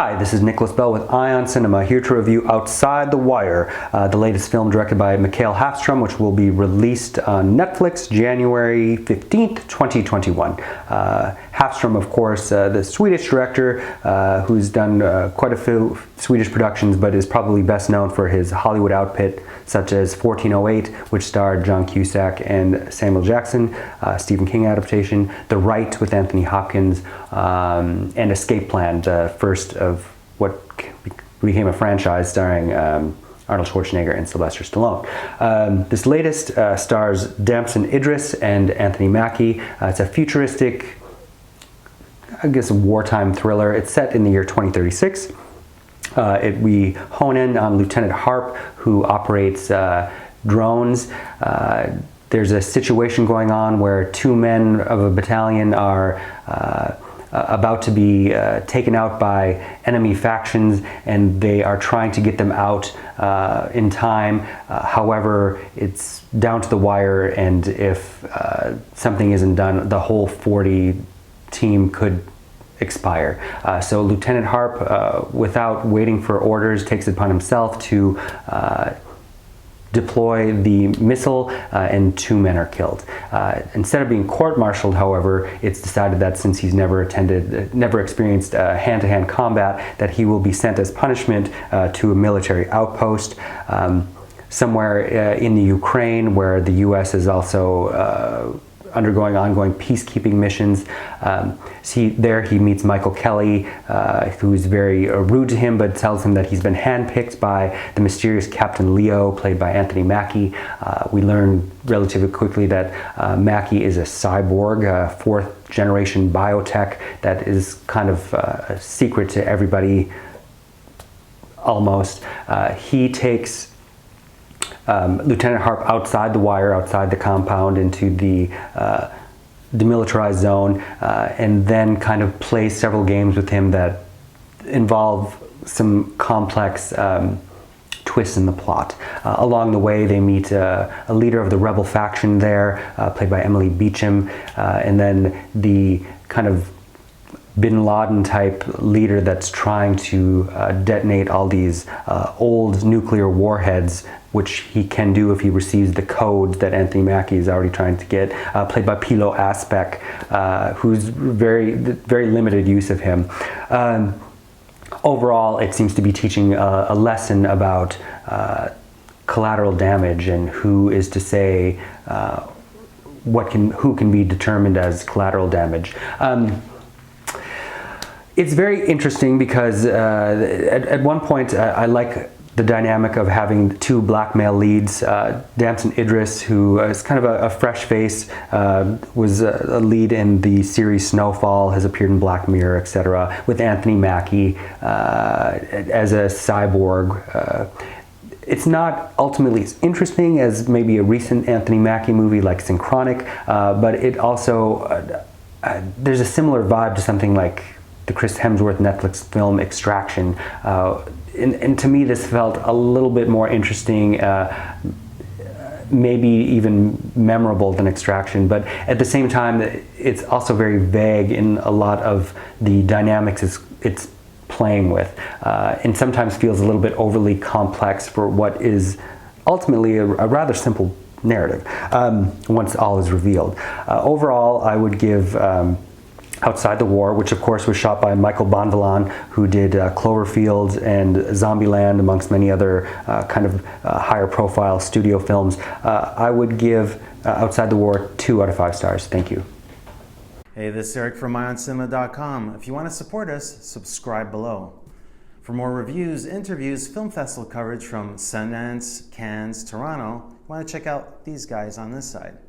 Hi, this is Nicholas Bell with Ion Cinema, here to review Outside the Wire, the latest film directed by Mikael Håfström, which will be released on Netflix January 15th, 2021. Håfström, of course, the Swedish director who's done quite a few Swedish productions, but is probably best known for his Hollywood output, such as 1408, which starred John Cusack and Samuel Jackson, Stephen King adaptation, The Right with Anthony Hopkins, and Escape Plan, the first of what became a franchise starring Arnold Schwarzenegger and Sylvester Stallone. This latest stars Damson, Idris, and Anthony Mackie. It's a futuristic, I guess, a wartime thriller. It's set in the year 2036. We hone in on Lieutenant Harp, who operates drones. There's a situation going on where two men of a battalion are about to be taken out by enemy factions, and they are trying to get them out in time. However, it's down to the wire, and if something isn't done, the whole 40 team could expire. So Lieutenant Harp, without waiting for orders, takes it upon himself to deploy the missile, and two men are killed. Instead of being court-martialed, however, it's decided that since he's never experienced hand-to-hand combat, that he will be sent as punishment to a military outpost somewhere in the Ukraine, where the U.S. is also undergoing ongoing peacekeeping missions. There he meets Michael Kelly, who's very rude to him, but tells him that he's been handpicked by the mysterious Captain Leo, played by Anthony Mackie. We learn relatively quickly that Mackie is a cyborg, a fourth-generation biotech that is kind of a secret to everybody, almost. He takes Lieutenant Harp outside the wire, outside the compound, into the demilitarized zone, and then kind of plays several games with him that involve some complex twists in the plot. Along the way, they meet a leader of the rebel faction there, played by Emily Beecham, and then the kind of Bin Laden type leader that's trying to detonate all these old nuclear warheads, which he can do if he receives the code that Anthony Mackie is already trying to get, played by Pilou Asbæk, who's very limited use of him. Overall, it seems to be teaching a lesson about collateral damage and who is to say who can be determined as collateral damage. It's very interesting because at one point I like the dynamic of having two black male leads. Damson Idris, who is kind of a fresh face, was a lead in the series Snowfall, has appeared in Black Mirror, etc., with Anthony Mackie as a cyborg. It's not ultimately as interesting as maybe a recent Anthony Mackie movie like Synchronic, but it also, there's a similar vibe to something like the Chris Hemsworth Netflix film Extraction. And to me, this felt a little bit more interesting, maybe even memorable than Extraction, but at the same time, it's also very vague in a lot of the dynamics it's playing with, and sometimes feels a little bit overly complex for what is ultimately a rather simple narrative, once all is revealed. Overall, I would give Outside the War, which of course was shot by Michael Bonvillain, who did Cloverfield and Zombieland, amongst many other kind of higher profile studio films. I would give Outside the War 2 out of 5 stars. Thank you. Hey, this is Eric from IonCinema.com. If you want to support us, subscribe below. For more reviews, interviews, film festival coverage from Sundance, Cannes, Toronto, you want to check out these guys on this side.